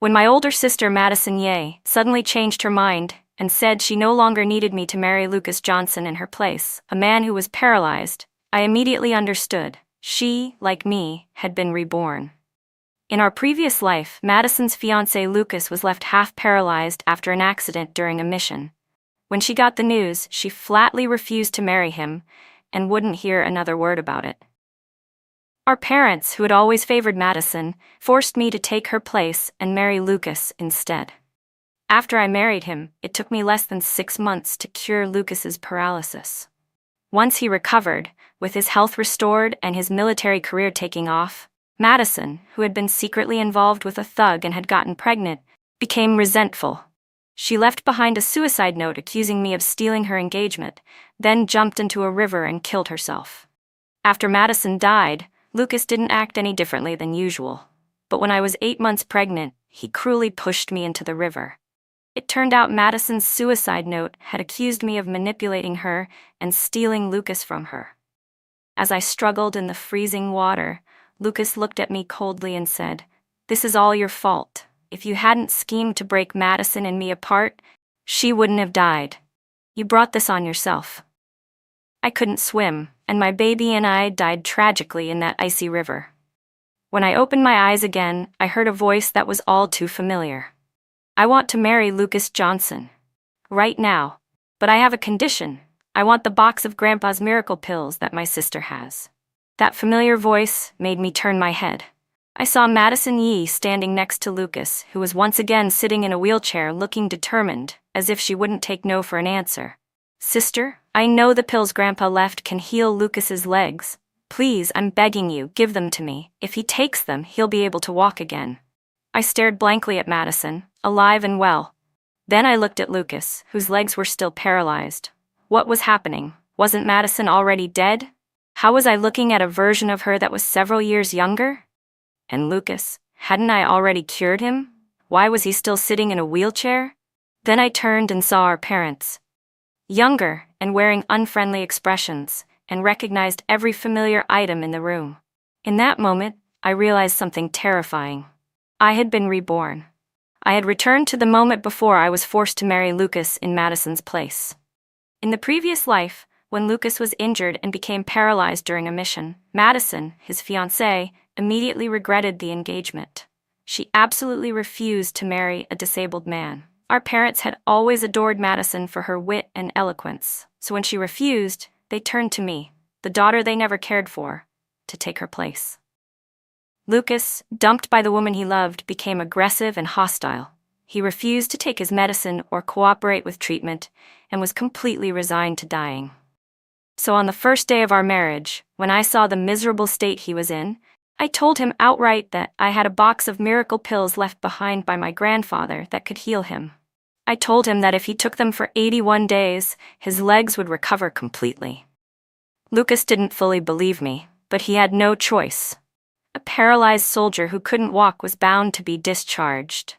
When my older sister Madison Ye suddenly changed her mind and said she no longer needed me to marry Lucas Johnson in her place, a man who was paralyzed, I immediately understood. She, like me, had been reborn. In our previous life, Madison's fiancé Lucas was left half paralyzed after an accident during a mission. When she got the news, she flatly refused to marry him and wouldn't hear another word about it. Our parents, who had always favored Madison, forced me to take her place and marry Lucas instead. After I married him, it took me less than 6 months to cure Lucas's paralysis. Once he recovered, with his health restored and his military career taking off, Madison, who had been secretly involved with a thug and had gotten pregnant, became resentful. She left behind a suicide note accusing me of stealing her engagement, then jumped into a river and killed herself. After Madison died, Lucas didn't act any differently than usual. But when I was 8 months pregnant, he cruelly pushed me into the river. It turned out Madison's suicide note had accused me of manipulating her and stealing Lucas from her. As I struggled in the freezing water, Lucas looked at me coldly and said, "This is all your fault. If you hadn't schemed to break Madison and me apart, she wouldn't have died. You brought this on yourself." I couldn't swim, and my baby and I died tragically in that icy river. When I opened my eyes again, I heard a voice that was all too familiar. "I want to marry Lucas Johnson. Right now. But I have a condition. I want the box of Grandpa's miracle pills that my sister has." That familiar voice made me turn my head. I saw Madison Yee standing next to Lucas, who was once again sitting in a wheelchair looking determined, as if she wouldn't take no for an answer. "Sister, I know the pills Grandpa left can heal Lucas's legs. Please, I'm begging you, give them to me. If he takes them, he'll be able to walk again." I stared blankly at Madison, alive and well. Then I looked at Lucas, whose legs were still paralyzed. What was happening? Wasn't Madison already dead? How was I looking at a version of her that was several years younger? And Lucas, hadn't I already cured him? Why was he still sitting in a wheelchair? Then I turned and saw our parents. Younger and wearing unfriendly expressions, and recognized every familiar item in the room. In that moment, I realized something terrifying. I had been reborn. I had returned to the moment before I was forced to marry Lucas in Madison's place. In the previous life, when Lucas was injured and became paralyzed during a mission, Madison, his fiancée, immediately regretted the engagement. She absolutely refused to marry a disabled man. Our parents had always adored Madison for her wit and eloquence, so when she refused, they turned to me, the daughter they never cared for, to take her place. Lucas, dumped by the woman he loved, became aggressive and hostile. He refused to take his medicine or cooperate with treatment, and was completely resigned to dying. So on the first day of our marriage, when I saw the miserable state he was in, I told him outright that I had a box of miracle pills left behind by my grandfather that could heal him. I told him that if he took them for 81 days, his legs would recover completely. Lucas didn't fully believe me, but he had no choice. A paralyzed soldier who couldn't walk was bound to be discharged.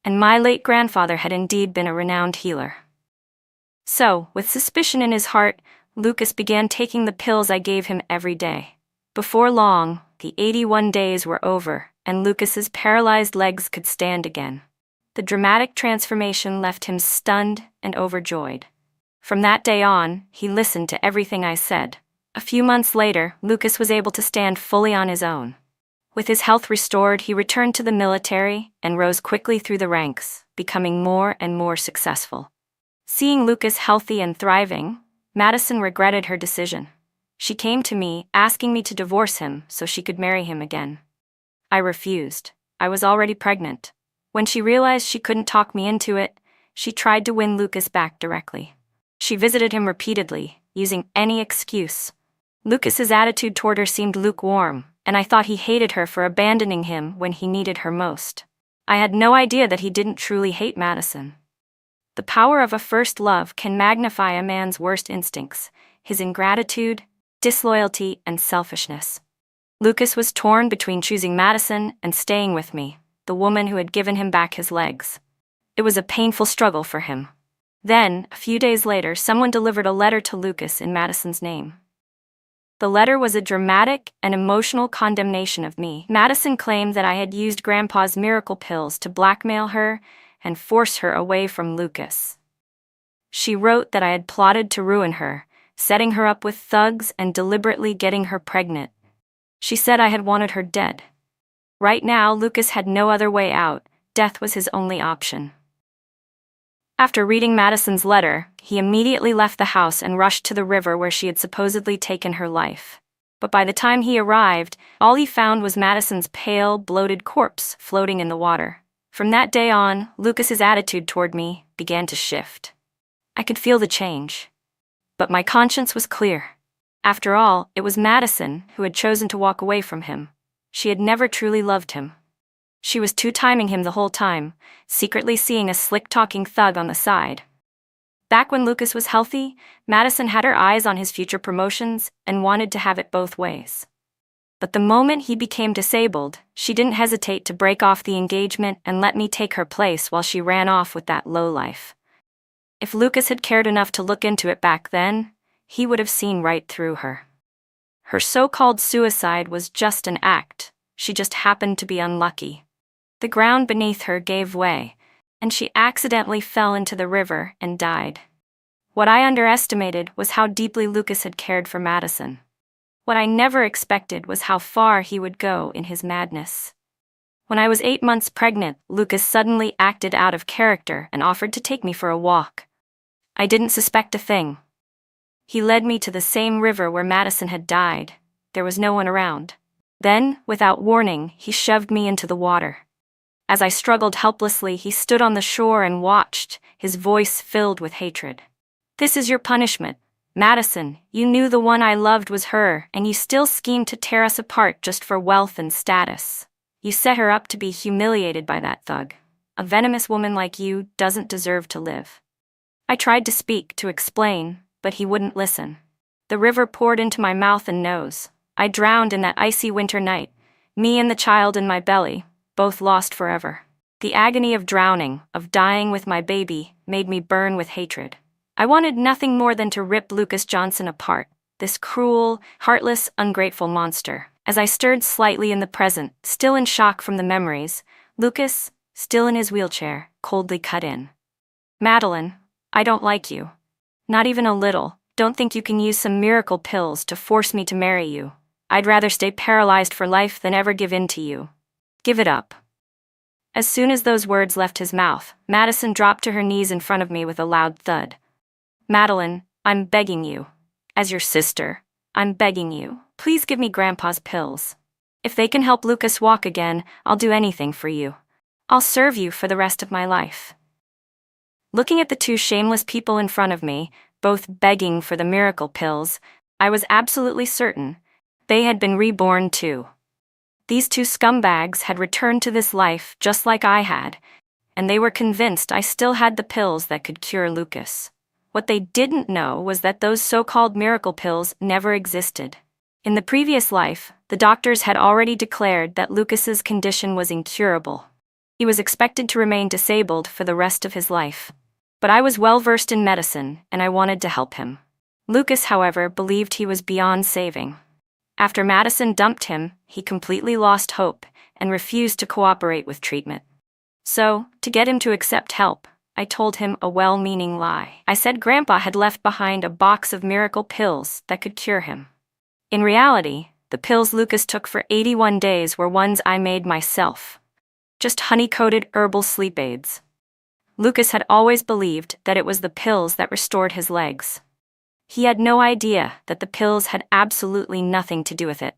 And my late grandfather had indeed been a renowned healer. So, with suspicion in his heart, Lucas began taking the pills I gave him every day. Before long, the 81 days were over, and Lucas's paralyzed legs could stand again. The dramatic transformation left him stunned and overjoyed. From that day on, he listened to everything I said. A few months later, Lucas was able to stand fully on his own. With his health restored, he returned to the military and rose quickly through the ranks, becoming more and more successful. Seeing Lucas healthy and thriving, Madison regretted her decision. She came to me, asking me to divorce him so she could marry him again. I refused. I was already pregnant. When she realized she couldn't talk me into it, she tried to win Lucas back directly. She visited him repeatedly, using any excuse. Lucas's attitude toward her seemed lukewarm, and I thought he hated her for abandoning him when he needed her most. I had no idea that he didn't truly hate Madison. The power of a first love can magnify a man's worst instincts, his ingratitude, disloyalty, and selfishness. Lucas was torn between choosing Madison and staying with me, the woman who had given him back his legs. It was a painful struggle for him. Then, a few days later, someone delivered a letter to Lucas in Madison's name. The letter was a dramatic and emotional condemnation of me. Madison claimed that I had used Grandpa's miracle pills to blackmail her and force her away from Lucas. She wrote that I had plotted to ruin her, setting her up with thugs and deliberately getting her pregnant. She said I had wanted her dead. Right now, Lucas had no other way out. Death was his only option. After reading Madison's letter, he immediately left the house and rushed to the river where she had supposedly taken her life. But by the time he arrived, all he found was Madison's pale, bloated corpse floating in the water. From that day on, Lucas's attitude toward me began to shift. I could feel the change. But my conscience was clear. After all, it was Madison who had chosen to walk away from him. She had never truly loved him. She was two-timing him the whole time, secretly seeing a slick-talking thug on the side. Back when Lucas was healthy, Madison had her eyes on his future promotions and wanted to have it both ways. But the moment he became disabled, she didn't hesitate to break off the engagement and let me take her place while she ran off with that lowlife. If Lucas had cared enough to look into it back then, he would have seen right through her. Her so-called suicide was just an act. She just happened to be unlucky. The ground beneath her gave way, and she accidentally fell into the river and died. What I underestimated was how deeply Lucas had cared for Madison. What I never expected was how far he would go in his madness. When I was 8 months pregnant, Lucas suddenly acted out of character and offered to take me for a walk. I didn't suspect a thing. He led me to the same river where Madison had died. There was no one around. Then, without warning, he shoved me into the water. As I struggled helplessly, he stood on the shore and watched, his voice filled with hatred. "This is your punishment. Madison, you knew the one I loved was her, and you still schemed to tear us apart just for wealth and status. You set her up to be humiliated by that thug. A venomous woman like you doesn't deserve to live." I tried to speak, to explain, but he wouldn't listen. The river poured into my mouth and nose. I drowned in that icy winter night, me and the child in my belly, both lost forever. The agony of drowning, of dying with my baby, made me burn with hatred. I wanted nothing more than to rip Lucas Johnson apart, this cruel, heartless, ungrateful monster. As I stirred slightly in the present, still in shock from the memories, Lucas, still in his wheelchair, coldly cut in. "Madeline, I don't like you. Not even a little. Don't think you can use some miracle pills to force me to marry you. I'd rather stay paralyzed for life than ever give in to you. Give it up." As soon as those words left his mouth, Madison dropped to her knees in front of me with a loud thud. "Madeline, I'm begging you. As your sister, I'm begging you. Please give me Grandpa's pills. If they can help Lucas walk again, I'll do anything for you. I'll serve you for the rest of my life." Looking at the two shameless people in front of me, both begging for the miracle pills, I was absolutely certain they had been reborn too. These two scumbags had returned to this life just like I had, and they were convinced I still had the pills that could cure Lucas. What they didn't know was that those so-called miracle pills never existed. In the previous life, the doctors had already declared that Lucas's condition was incurable. He was expected to remain disabled for the rest of his life. But I was well-versed in medicine, and I wanted to help him. Lucas, however, believed he was beyond saving. After Madison dumped him, he completely lost hope and refused to cooperate with treatment. So, to get him to accept help, I told him a well-meaning lie. I said Grandpa had left behind a box of miracle pills that could cure him. In reality, the pills Lucas took for 81 days were ones I made myself. Just honey-coated herbal sleep aids. Lucas had always believed that it was the pills that restored his legs. He had no idea that the pills had absolutely nothing to do with it.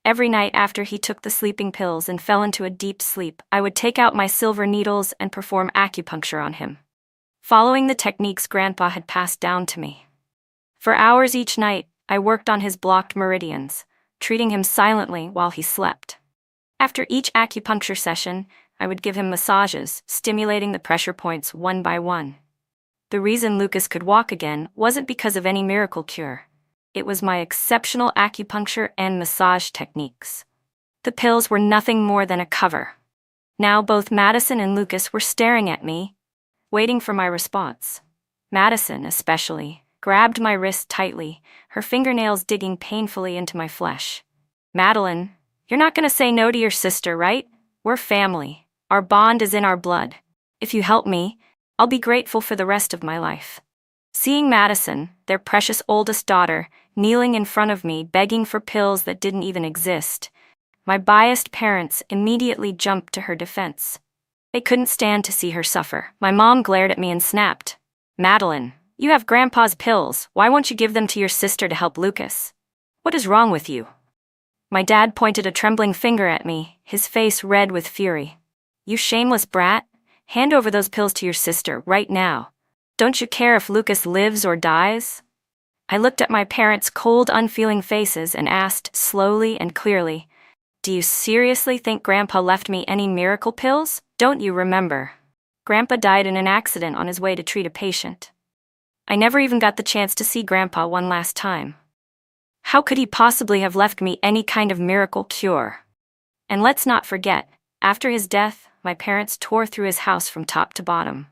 Every night after he took the sleeping pills and fell into a deep sleep, I would take out my silver needles and perform acupuncture on him, following the techniques Grandpa had passed down to me. For hours each night, I worked on his blocked meridians, treating him silently while he slept. After each acupuncture session, I would give him massages, stimulating the pressure points one by one. The reason Lucas could walk again wasn't because of any miracle cure. It was my exceptional acupuncture and massage techniques. The pills were nothing more than a cover. Now both Madison and Lucas were staring at me, waiting for my response. Madison, especially, grabbed my wrist tightly, her fingernails digging painfully into my flesh. "Madeline, you're not gonna say no to your sister, right? We're family. Our bond is in our blood. If you help me, I'll be grateful for the rest of my life." Seeing Madison, their precious oldest daughter, kneeling in front of me begging for pills that didn't even exist, my biased parents immediately jumped to her defense. They couldn't stand to see her suffer. My mom glared at me and snapped, "Madeline, you have Grandpa's pills. Why won't you give them to your sister to help Lucas? What is wrong with you?" My dad pointed a trembling finger at me, his face red with fury. "You shameless brat, hand over those pills to your sister right now. Don't you care if Lucas lives or dies?" I looked at my parents' cold, unfeeling faces and asked, slowly and clearly, "Do you seriously think Grandpa left me any miracle pills? Don't you remember? Grandpa died in an accident on his way to treat a patient. I never even got the chance to see Grandpa one last time. How could he possibly have left me any kind of miracle cure? And let's not forget, after his death, my parents tore through his house from top to bottom.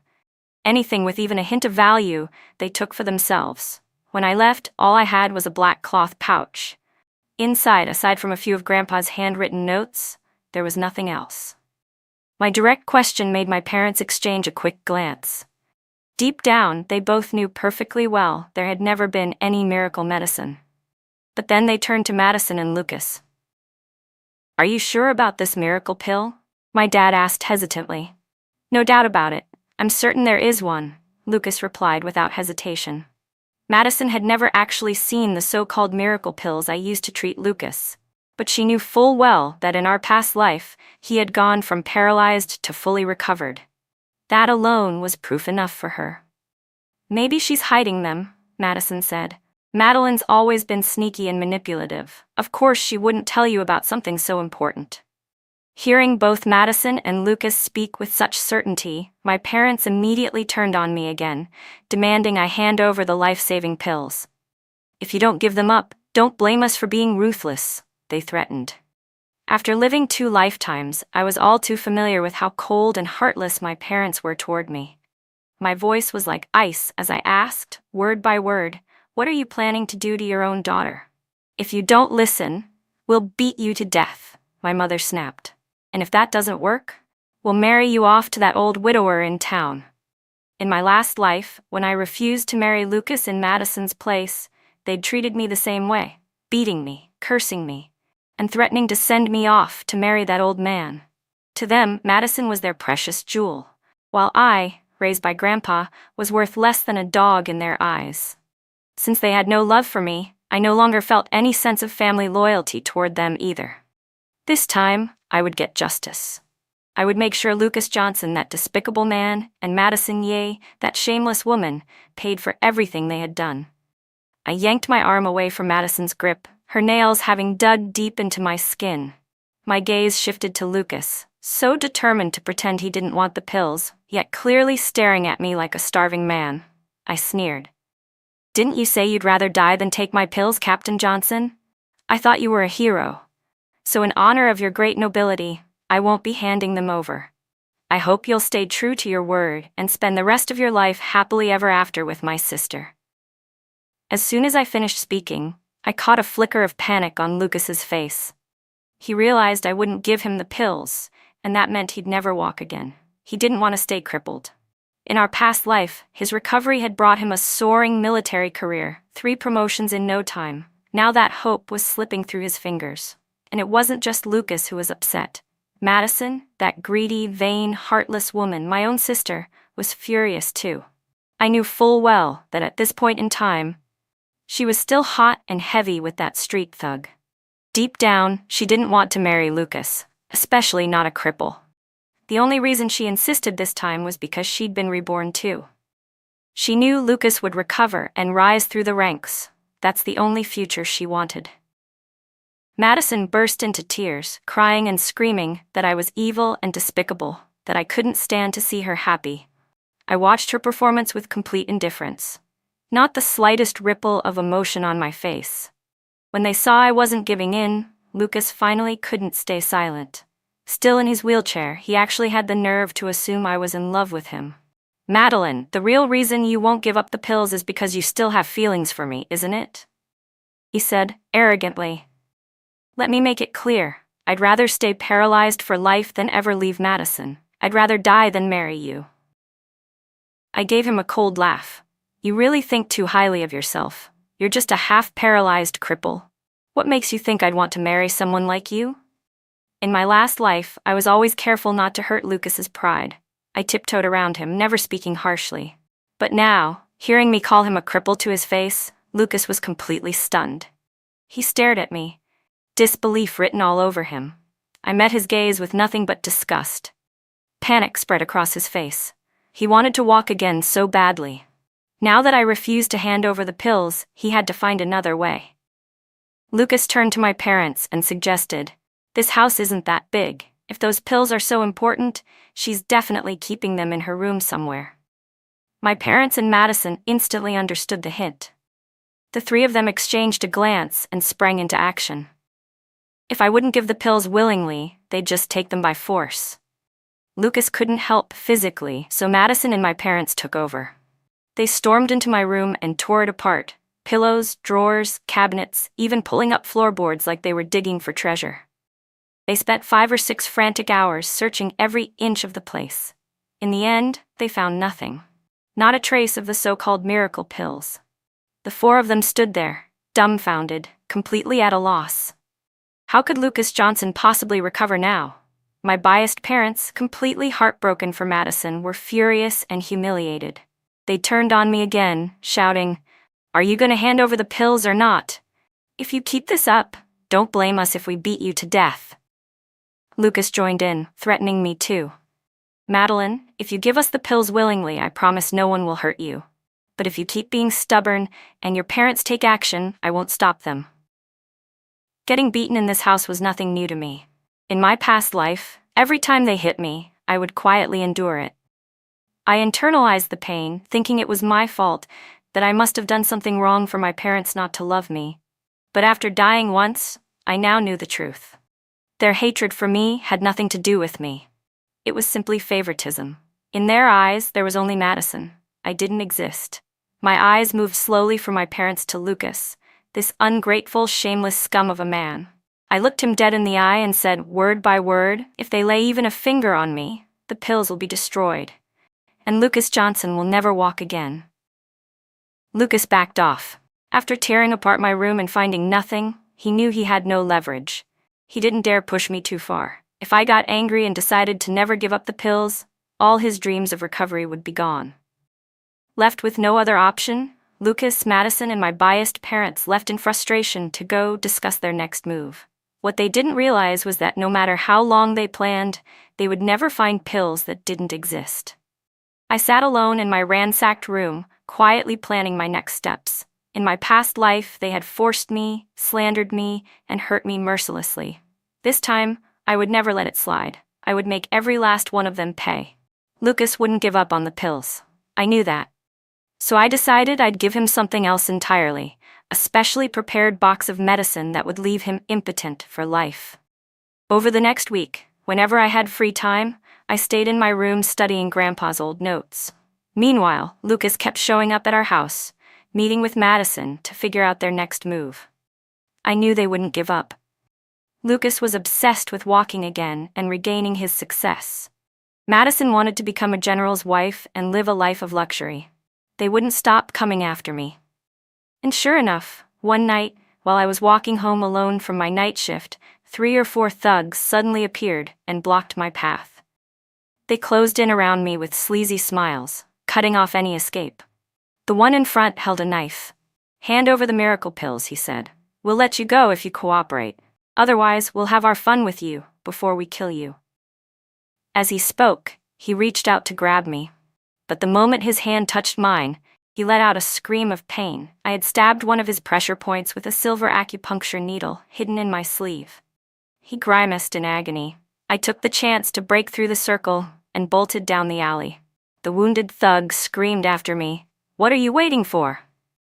Anything with even a hint of value, they took for themselves. When I left, all I had was a black cloth pouch. Inside, aside from a few of Grandpa's handwritten notes, there was nothing else." My direct question made my parents exchange a quick glance. Deep down, they both knew perfectly well there had never been any miracle medicine. But then they turned to Madison and Lucas. "Are you sure about this miracle pill?" my dad asked hesitantly. "No doubt about it. I'm certain there is one," Lucas replied without hesitation. Madison had never actually seen the so-called miracle pills I used to treat Lucas, but she knew full well that in our past life, he had gone from paralyzed to fully recovered. That alone was proof enough for her. "Maybe she's hiding them," Madison said. "Madeline's always been sneaky and manipulative. Of course she wouldn't tell you about something so important." Hearing both Madison and Lucas speak with such certainty, my parents immediately turned on me again, demanding I hand over the life-saving pills. "If you don't give them up, don't blame us for being ruthless," they threatened. After living 2 lifetimes, I was all too familiar with how cold and heartless my parents were toward me. My voice was like ice as I asked, word by word, "What are you planning to do to your own daughter?" "If you don't listen, we'll beat you to death," my mother snapped. "And if that doesn't work, we'll marry you off to that old widower in town." In my last life, when I refused to marry Lucas in Madison's place, they'd treated me the same way, beating me, cursing me, and threatening to send me off to marry that old man. To them, Madison was their precious jewel, while I, raised by Grandpa, was worth less than a dog in their eyes. Since they had no love for me, I no longer felt any sense of family loyalty toward them either. This time, I would get justice. I would make sure Lucas Johnson, that despicable man, and Madison Ye, that shameless woman, paid for everything they had done. I yanked my arm away from Madison's grip, her nails having dug deep into my skin. My gaze shifted to Lucas, so determined to pretend he didn't want the pills, yet clearly staring at me like a starving man. I sneered. "Didn't you say you'd rather die than take my pills, Captain Johnson? I thought you were a hero. So in honor of your great nobility, I won't be handing them over. I hope you'll stay true to your word and spend the rest of your life happily ever after with my sister." As soon as I finished speaking, I caught a flicker of panic on Lucas's face. He realized I wouldn't give him the pills, and that meant he'd never walk again. He didn't want to stay crippled. In our past life, his recovery had brought him a soaring military career, 3 promotions in no time. Now that hope was slipping through his fingers. And it wasn't just Lucas who was upset. Madison, that greedy, vain, heartless woman, my own sister, was furious too. I knew full well that at this point in time, she was still hot and heavy with that street thug. Deep down, she didn't want to marry Lucas, especially not a cripple. The only reason she insisted this time was because she'd been reborn too. She knew Lucas would recover and rise through the ranks. That's the only future she wanted. Madison burst into tears, crying and screaming that I was evil and despicable, that I couldn't stand to see her happy. I watched her performance with complete indifference. Not the slightest ripple of emotion on my face. When they saw I wasn't giving in, Lucas finally couldn't stay silent. Still in his wheelchair, he actually had the nerve to assume I was in love with him. Madeline, the real reason you won't give up the pills is because you still have feelings for me, isn't it? He said, arrogantly. Let me make it clear. I'd rather stay paralyzed for life than ever leave Madison. I'd rather die than marry you. I gave him a cold laugh. You really think too highly of yourself. You're just a half-paralyzed cripple. What makes you think I'd want to marry someone like you? In my last life, I was always careful not to hurt Lucas's pride. I tiptoed around him, never speaking harshly. But now, hearing me call him a cripple to his face, Lucas was completely stunned. He stared at me, disbelief written all over him. I met his gaze with nothing but disgust. Panic spread across his face. He wanted to walk again so badly. Now that I refused to hand over the pills, he had to find another way. Lucas turned to my parents and suggested, "This house isn't that big. If those pills are so important, she's definitely keeping them in her room somewhere." My parents and Madison instantly understood the hint. The three of them exchanged a glance and sprang into action. If I wouldn't give the pills willingly, they'd just take them by force. Lucas couldn't help physically, so Madison and my parents took over. They stormed into my room and tore it apart, pillows, drawers, cabinets, even pulling up floorboards like they were digging for treasure. They spent 5 or 6 frantic hours searching every inch of the place. In the end, they found nothing. Not a trace of the so-called miracle pills. The 4 of them stood there, dumbfounded, completely at a loss. How could Lucas Johnson possibly recover now? My biased parents, completely heartbroken for Madison, were furious and humiliated. They turned on me again, shouting, "Are you going to hand over the pills or not? If you keep this up, don't blame us if we beat you to death." Lucas joined in, threatening me too. "Madeline, if you give us the pills willingly, I promise no one will hurt you. But if you keep being stubborn and your parents take action, I won't stop them." Getting beaten in this house was nothing new to me. In my past life, every time they hit me, I would quietly endure it. I internalized the pain, thinking it was my fault, that I must have done something wrong for my parents not to love me. But after dying once, I now knew the truth. Their hatred for me had nothing to do with me. It was simply favoritism. In their eyes, there was only Madison. I didn't exist. My eyes moved slowly from my parents to Lucas, this ungrateful, shameless scum of a man. I looked him dead in the eye and said, word by word, "If they lay even a finger on me, the pills will be destroyed. And Lucas Johnson will never walk again." Lucas backed off. After tearing apart my room and finding nothing, he knew he had no leverage. He didn't dare push me too far. If I got angry and decided to never give up the pills, all his dreams of recovery would be gone. Left with no other option, Lucas, Madison, and my biased parents left in frustration to go discuss their next move. What they didn't realize was that no matter how long they planned, they would never find pills that didn't exist. I sat alone in my ransacked room, quietly planning my next steps. In my past life, they had forced me, slandered me, and hurt me mercilessly. This time, I would never let it slide. I would make every last one of them pay. Lucas wouldn't give up on the pills. I knew that. So I decided I'd give him something else entirely, a specially prepared box of medicine that would leave him impotent for life. Over the next week, whenever I had free time, I stayed in my room studying Grandpa's old notes. Meanwhile, Lucas kept showing up at our house, meeting with Madison to figure out their next move. I knew they wouldn't give up. Lucas was obsessed with walking again and regaining his success. Madison wanted to become a general's wife and live a life of luxury. They wouldn't stop coming after me. And sure enough, one night, while I was walking home alone from my night shift, 3 or 4 thugs suddenly appeared and blocked my path. They closed in around me with sleazy smiles, cutting off any escape. The one in front held a knife. "Hand over the miracle pills," he said. "We'll let you go if you cooperate. Otherwise, we'll have our fun with you before we kill you." As he spoke, he reached out to grab me. But the moment his hand touched mine, he let out a scream of pain. I had stabbed one of his pressure points with a silver acupuncture needle hidden in my sleeve. He grimaced in agony. I took the chance to break through the circle and bolted down the alley. The wounded thug screamed after me, "What are you waiting for?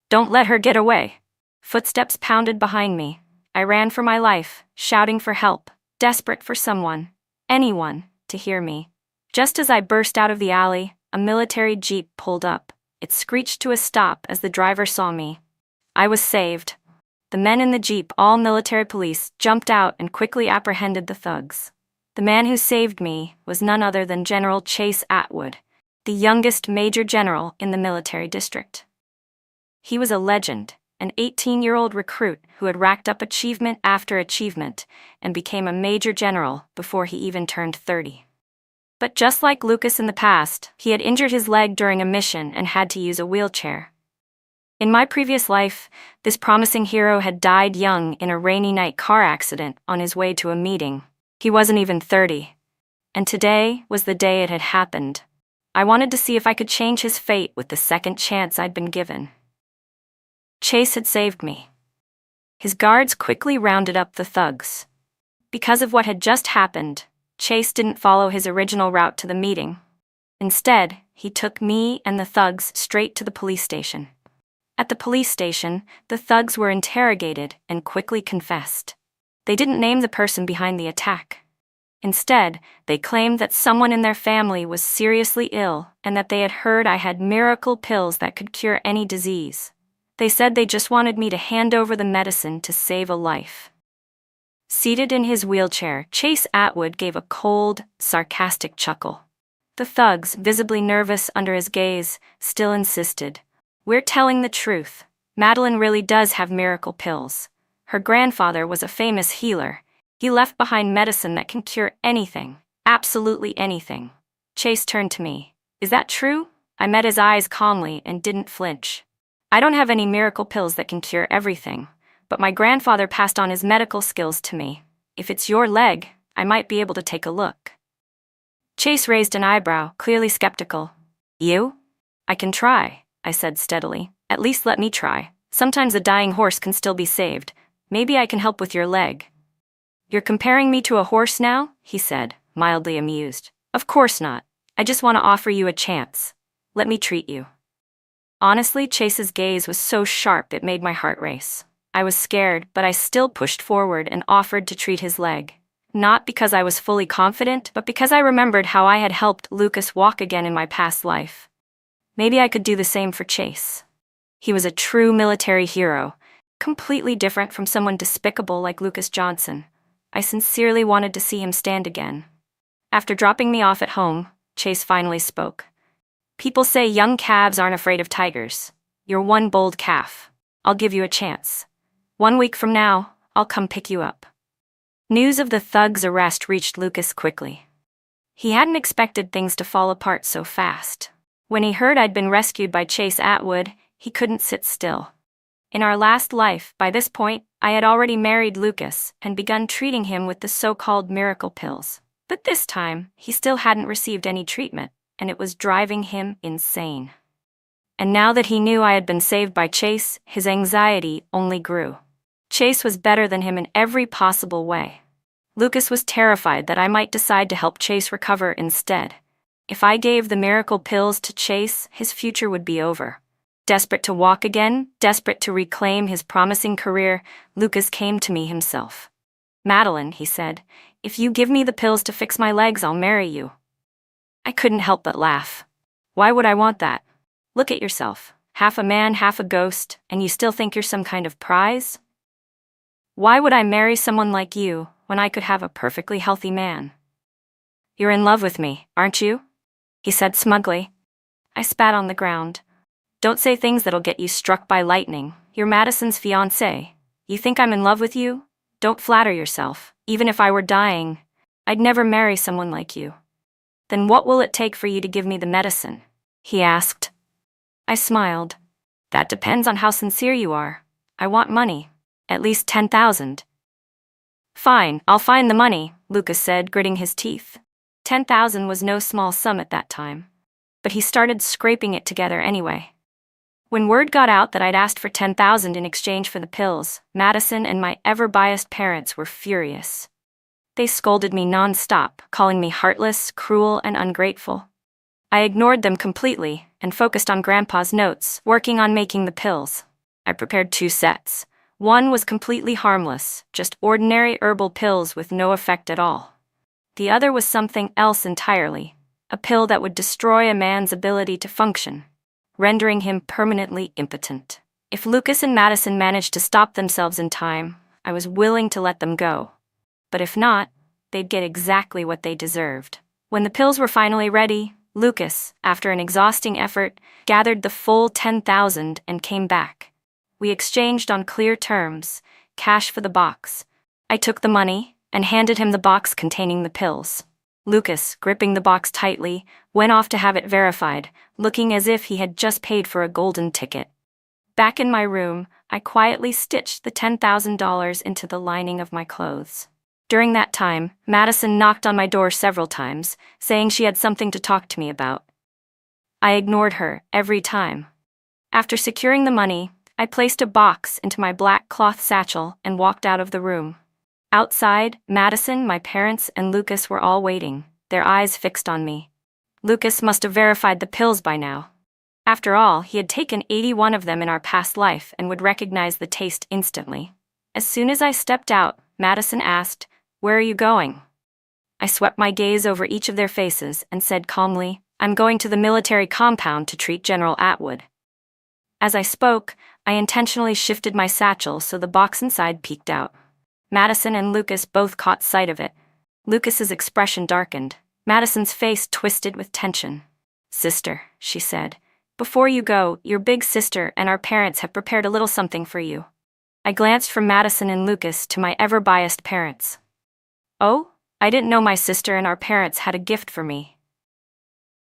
Don't let her get away." Footsteps pounded behind me. I ran for my life, shouting for help, desperate for someone, anyone, to hear me. Just as I burst out of the alley, a military jeep pulled up. It screeched to a stop as the driver saw me. I was saved. The men in the jeep, all military police, jumped out and quickly apprehended the thugs. The man who saved me was none other than General Chase Atwood, the youngest major general in the military district. He was a legend, an 18-year-old recruit who had racked up achievement after achievement and became a major general before he even turned 30. But just like Lucas in the past, he had injured his leg during a mission and had to use a wheelchair. In my previous life, this promising hero had died young in a rainy night car accident on his way to a meeting. He wasn't even 30. And today was the day it had happened. I wanted to see if I could change his fate with the second chance I'd been given. Chase had saved me. His guards quickly rounded up the thugs. Because of what had just happened, Chase didn't follow his original route to the meeting. Instead, he took me and the thugs straight to the police station. At the police station, the thugs were interrogated and quickly confessed. They didn't name the person behind the attack. Instead, they claimed that someone in their family was seriously ill and that they had heard I had miracle pills that could cure any disease. They said they just wanted me to hand over the medicine to save a life. Seated in his wheelchair, Chase Atwood gave a cold, sarcastic chuckle. The thugs, visibly nervous under his gaze, still insisted, "We're telling the truth. Madeline really does have miracle pills. Her grandfather was a famous healer. He left behind medicine that can cure anything, absolutely anything." Chase turned to me. "Is that true?" I met his eyes calmly and didn't flinch. "I don't have any miracle pills that can cure everything, but my grandfather passed on his medical skills to me. If it's your leg, I might be able to take a look." Chase raised an eyebrow, clearly skeptical. "You?" "I can try," I said steadily. "At least let me try. Sometimes a dying horse can still be saved. Maybe I can help with your leg." "You're comparing me to a horse now?" he said, mildly amused. "Of course not. I just want to offer you a chance. Let me treat you." Honestly, Chase's gaze was so sharp it made my heart race. I was scared, but I still pushed forward and offered to treat his leg. Not because I was fully confident, but because I remembered how I had helped Lucas walk again in my past life. Maybe I could do the same for Chase. He was a true military hero, completely different from someone despicable like Lucas Johnson. I sincerely wanted to see him stand again. After dropping me off at home, Chase finally spoke. "People say young calves aren't afraid of tigers. You're one bold calf. I'll give you a chance. 1 week from now, I'll come pick you up." News of the thug's arrest reached Lucas quickly. He hadn't expected things to fall apart so fast. When he heard I'd been rescued by Chase Atwood, he couldn't sit still. In our last life, by this point, I had already married Lucas and begun treating him with the so-called miracle pills. But this time, he still hadn't received any treatment, and it was driving him insane. And now that he knew I had been saved by Chase, his anxiety only grew. Chase was better than him in every possible way. Lucas was terrified that I might decide to help Chase recover instead. If I gave the miracle pills to Chase, his future would be over. Desperate to walk again, desperate to reclaim his promising career, Lucas came to me himself. "Madeline," he said, "if you give me the pills to fix my legs, I'll marry you." I couldn't help but laugh. Why would I want that? Look at yourself, half a man, half a ghost, and you still think you're some kind of prize? Why would I marry someone like you when I could have a perfectly healthy man? "You're in love with me, aren't you?" he said smugly. I spat on the ground. "Don't say things that'll get you struck by lightning. You're Madison's fiancé. You think I'm in love with you? Don't flatter yourself. Even if I were dying, I'd never marry someone like you." "Then what will it take for you to give me the medicine?" he asked. I smiled. "That depends on how sincere you are. I want money. At least 10,000. "Fine, I'll find the money," Lucas said, gritting his teeth. 10,000 was no small sum at that time. But he started scraping it together anyway. When word got out that I'd asked for 10,000 in exchange for the pills, Madison and my ever-biased parents were furious. They scolded me non-stop, calling me heartless, cruel, and ungrateful. I ignored them completely and focused on Grandpa's notes, working on making the pills. I prepared 2 sets. One was completely harmless, just ordinary herbal pills with no effect at all. The other was something else entirely, a pill that would destroy a man's ability to function, rendering him permanently impotent. If Lucas and Madison managed to stop themselves in time, I was willing to let them go. But if not, they'd get exactly what they deserved. When the pills were finally ready, Lucas, after an exhausting effort, gathered the full 10,000 and came back. We exchanged on clear terms, cash for the box. I took the money and handed him the box containing the pills. Lucas, gripping the box tightly, went off to have it verified, looking as if he had just paid for a golden ticket. Back in my room, I quietly stitched the $10,000 into the lining of my clothes. During that time, Madison knocked on my door several times, saying she had something to talk to me about. I ignored her every time. After securing the money, I placed a box into my black cloth satchel and walked out of the room. Outside, Madison, my parents, and Lucas were all waiting, their eyes fixed on me. Lucas must have verified the pills by now. After all, he had taken 81 of them in our past life and would recognize the taste instantly. As soon as I stepped out, Madison asked, "Where are you going?" I swept my gaze over each of their faces and said calmly, "I'm going to the military compound to treat General Atwood." As I spoke, I intentionally shifted my satchel so the box inside peeked out. Madison and Lucas both caught sight of it. Lucas's expression darkened. Madison's face twisted with tension. "Sister," she said, "before you go, your big sister and our parents have prepared a little something for you." I glanced from Madison and Lucas to my ever-biased parents. Oh, I didn't know my sister and our parents had a gift for me.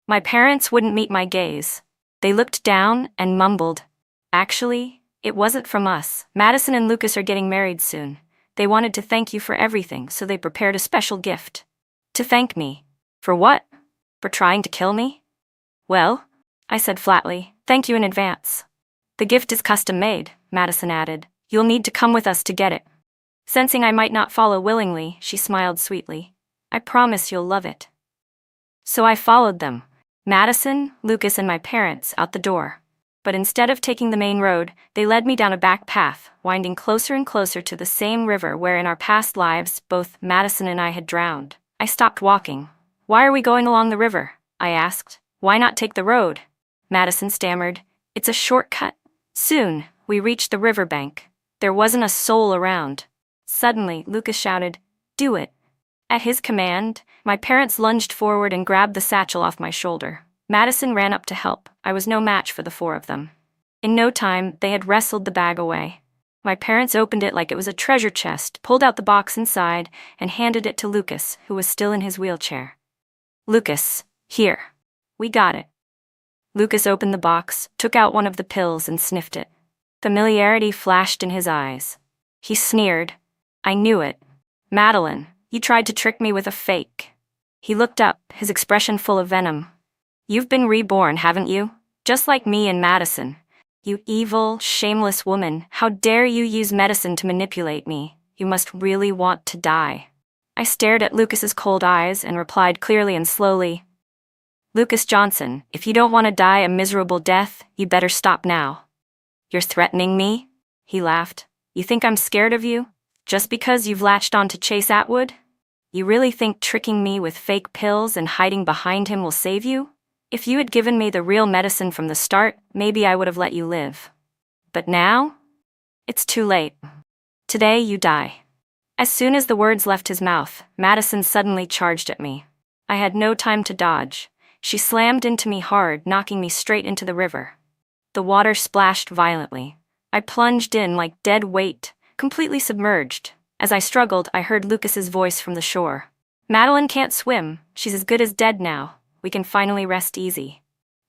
My parents wouldn't meet my gaze. They looked down and mumbled, "Actually, it wasn't from us. Madison and Lucas are getting married soon. They wanted to thank you for everything, so they prepared a special gift." To thank me? For what? For trying to kill me? "Well," I said flatly, "thank you in advance." "The gift is custom-made," Madison added. "You'll need to come with us to get it." Sensing I might not follow willingly, she smiled sweetly. "I promise you'll love it." So I followed them, Madison, Lucas, and my parents, out the door. But instead of taking the main road, they led me down a back path, winding closer and closer to the same river where in our past lives both Madison and I had drowned. I stopped walking. "Why are we going along the river?" I asked. "Why not take the road?" Madison stammered. "It's a shortcut." Soon, we reached the riverbank. There wasn't a soul around. Suddenly, Lucas shouted, "Do it." At his command, my parents lunged forward and grabbed the satchel off my shoulder. Madison ran up to help. I was no match for the four of them. In no time, they had wrestled the bag away. My parents opened it like it was a treasure chest, pulled out the box inside, and handed it to Lucas, who was still in his wheelchair. "Lucas, here. We got it." Lucas opened the box, took out one of the pills, and sniffed it. Familiarity flashed in his eyes. He sneered. "I knew it. Madeline, you tried to trick me with a fake." He looked up, his expression full of venom. "You've been reborn, haven't you? Just like me and Madison. You evil, shameless woman, how dare you use medicine to manipulate me? You must really want to die." I stared at Lucas's cold eyes and replied clearly and slowly, "Lucas Johnson, if you don't want to die a miserable death, you better stop now." "You're threatening me?" He laughed. "You think I'm scared of you? Just because you've latched on to Chase Atwood? You really think tricking me with fake pills and hiding behind him will save you? If you had given me the real medicine from the start, maybe I would have let you live. But now? It's too late. Today you die." As soon as the words left his mouth, Madison suddenly charged at me. I had no time to dodge. She slammed into me hard, knocking me straight into the river. The water splashed violently. I plunged in like dead weight, completely submerged. As I struggled, I heard Lucas's voice from the shore. "Madeline can't swim. She's as good as dead now. We can finally rest easy."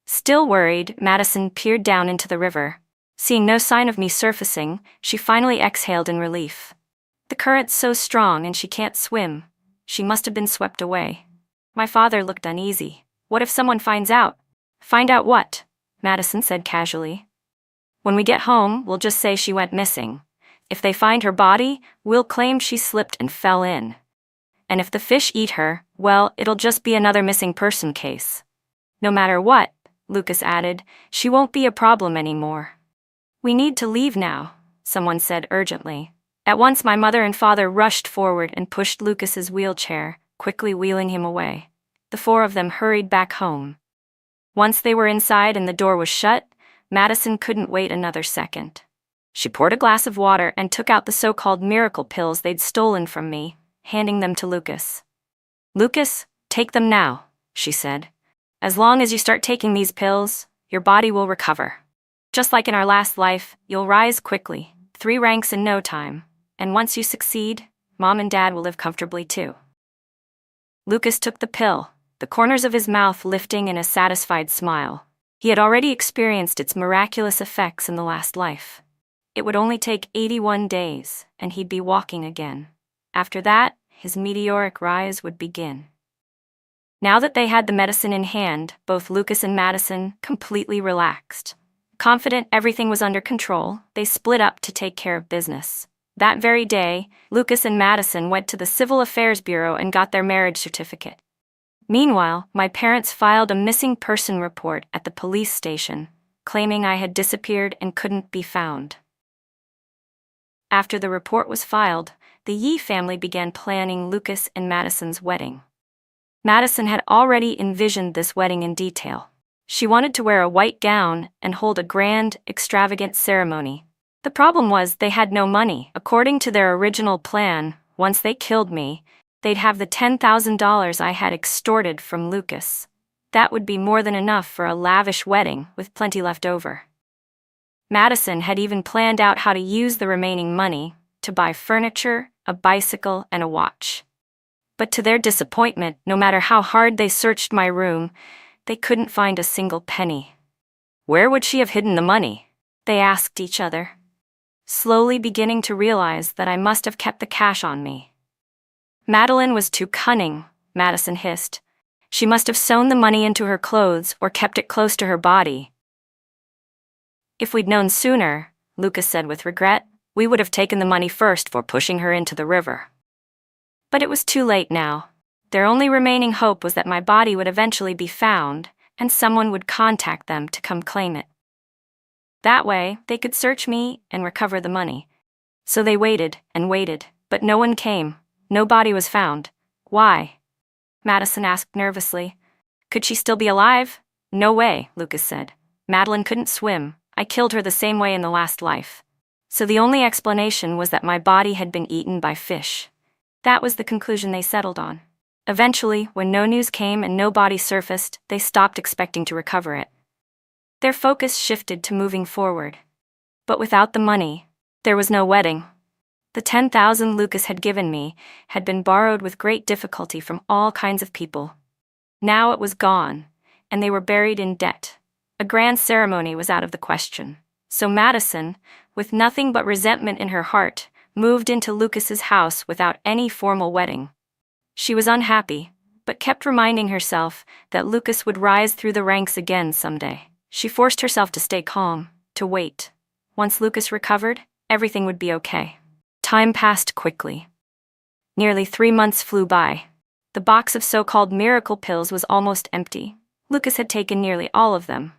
Still worried, Madison peered down into the river. Seeing no sign of me surfacing, she finally exhaled in relief. "The current's so strong and she can't swim. She must have been swept away." My father looked uneasy. "What if someone finds out?" "Find out what?" Madison said casually. "When we get home, we'll just say she went missing. If they find her body, we'll claim she slipped and fell in. And if the fish eat her, well, it'll just be another missing person case. No matter what," Lucas added, "she won't be a problem anymore." "We need to leave now," someone said urgently. At once my mother and father rushed forward and pushed Lucas's wheelchair, quickly wheeling him away. The four of them hurried back home. Once they were inside and the door was shut, Madison couldn't wait another second. She poured a glass of water and took out the so-called miracle pills they'd stolen from me, handing them to Lucas. "Lucas, take them now," she said. "As long as you start taking these pills, your body will recover. Just like in our last life, you'll rise quickly, 3 ranks in no time, and once you succeed, Mom and Dad will live comfortably too." Lucas took the pill, the corners of his mouth lifting in a satisfied smile. He had already experienced its miraculous effects in the last life. It would only take 81 days, and he'd be walking again. After that, his meteoric rise would begin. Now that they had the medicine in hand, both Lucas and Madison completely relaxed. Confident everything was under control, they split up to take care of business. That very day, Lucas and Madison went to the Civil Affairs Bureau and got their marriage certificate. Meanwhile, my parents filed a missing person report at the police station, claiming I had disappeared and couldn't be found. After the report was filed, the Yee family began planning Lucas and Madison's wedding. Madison had already envisioned this wedding in detail. She wanted to wear a white gown and hold a grand, extravagant ceremony. The problem was they had no money. According to their original plan, once they killed me, they'd have the $10,000 I had extorted from Lucas. That would be more than enough for a lavish wedding with plenty left over. Madison had even planned out how to use the remaining money to buy furniture, a bicycle, and a watch. But to their disappointment, no matter how hard they searched my room, they couldn't find a single penny. Where would she have hidden the money? They asked each other, slowly beginning to realize that I must have kept the cash on me. "Madeline was too cunning," Madison hissed. "She must have sewn the money into her clothes or kept it close to her body." "If we'd known sooner," Lucas said with regret, "we would have taken the money first for pushing her into the river." But it was too late now. Their only remaining hope was that my body would eventually be found, and someone would contact them to come claim it. That way, they could search me and recover the money. So they waited and waited, but no one came. No body was found. "Why?" Madison asked nervously. "Could she still be alive?" "No way," Lucas said. "Madeline couldn't swim. I killed her the same way in the last life." So the only explanation was that my body had been eaten by fish. That was the conclusion they settled on. Eventually, when no news came and no body surfaced, they stopped expecting to recover it. Their focus shifted to moving forward. But without the money, there was no wedding. The $10,000 Lucas had given me had been borrowed with great difficulty from all kinds of people. Now it was gone, and they were buried in debt. A grand ceremony was out of the question. So Madison, with nothing but resentment in her heart, moved into Lucas's house without any formal wedding. She was unhappy, but kept reminding herself that Lucas would rise through the ranks again someday. She forced herself to stay calm, to wait. Once Lucas recovered, everything would be okay. Time passed quickly. Nearly 3 months flew by. The box of so-called miracle pills was almost empty. Lucas had taken nearly all of them.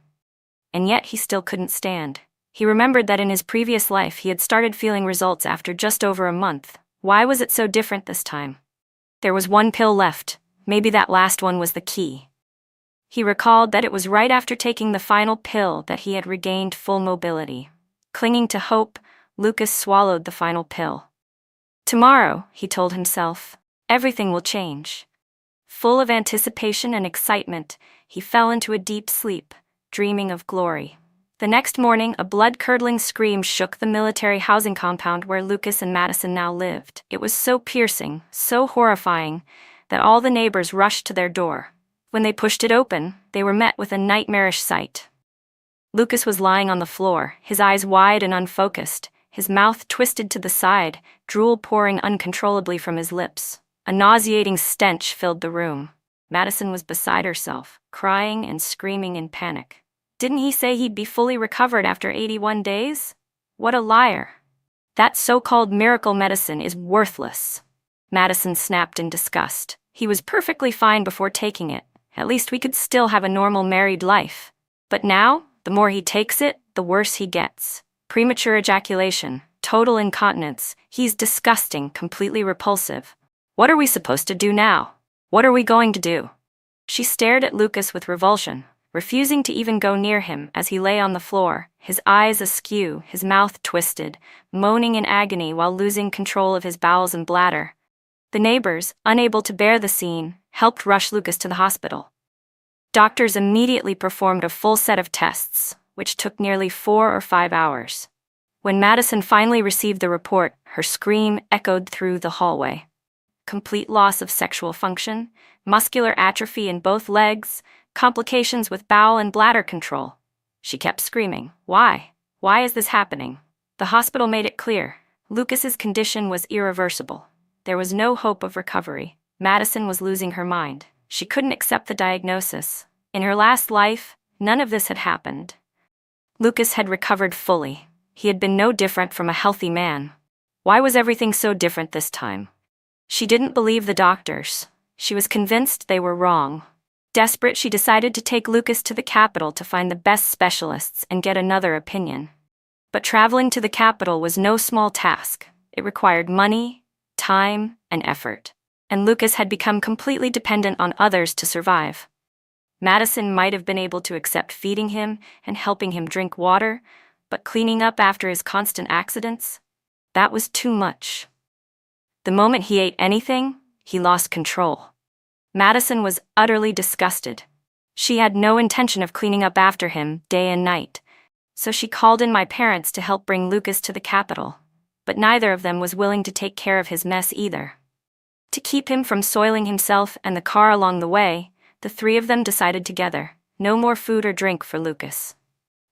And yet he still couldn't stand. He remembered that in his previous life he had started feeling results after just over a month. Why was it so different this time? There was one pill left. Maybe that last one was the key. He recalled that it was right after taking the final pill that he had regained full mobility. Clinging to hope, Lucas swallowed the final pill. "Tomorrow," he told himself, "everything will change." Full of anticipation and excitement, he fell into a deep sleep, dreaming of glory. The next morning, a blood-curdling scream shook the military housing compound where Lucas and Madison now lived. It was so piercing, so horrifying, that all the neighbors rushed to their door. When they pushed it open, they were met with a nightmarish sight. Lucas was lying on the floor, his eyes wide and unfocused, his mouth twisted to the side, drool pouring uncontrollably from his lips. A nauseating stench filled the room. Madison was beside herself, crying and screaming in panic. Didn't he say he'd be fully recovered after 81 days? What a liar. That so-called miracle medicine is worthless. Madison snapped in disgust. He was perfectly fine before taking it. At least we could still have a normal married life. But now, the more he takes it, the worse he gets. Premature ejaculation, total incontinence. He's disgusting, completely repulsive. What are we supposed to do now? What are we going to do? She stared at Lucas with revulsion, refusing to even go near him as he lay on the floor, his eyes askew, his mouth twisted, moaning in agony while losing control of his bowels and bladder. The neighbors, unable to bear the scene, helped rush Lucas to the hospital. Doctors immediately performed a full set of tests, which took nearly 4 or 5 hours. When Madison finally received the report, her scream echoed through the hallway. Complete loss of sexual function, muscular atrophy in both legs, complications with bowel and bladder control. She kept screaming, "Why? Why is this happening?" The hospital made it clear. Lucas's condition was irreversible. There was no hope of recovery. Madison was losing her mind. She couldn't accept the diagnosis. In her last life, none of this had happened. Lucas had recovered fully. He had been no different from a healthy man. Why was everything so different this time? She didn't believe the doctors. She was convinced they were wrong. Desperate, she decided to take Lucas to the capital to find the best specialists and get another opinion. But traveling to the capital was no small task. It required money, time, and effort. And Lucas had become completely dependent on others to survive. Madison might have been able to accept feeding him and helping him drink water, but cleaning up after his constant accidents? That was too much. The moment he ate anything, he lost control. Madison was utterly disgusted. She had no intention of cleaning up after him day and night, so she called in my parents to help bring Lucas to the capital, but neither of them was willing to take care of his mess either. To keep him from soiling himself and the car along the way, the three of them decided together, no more food or drink for Lucas.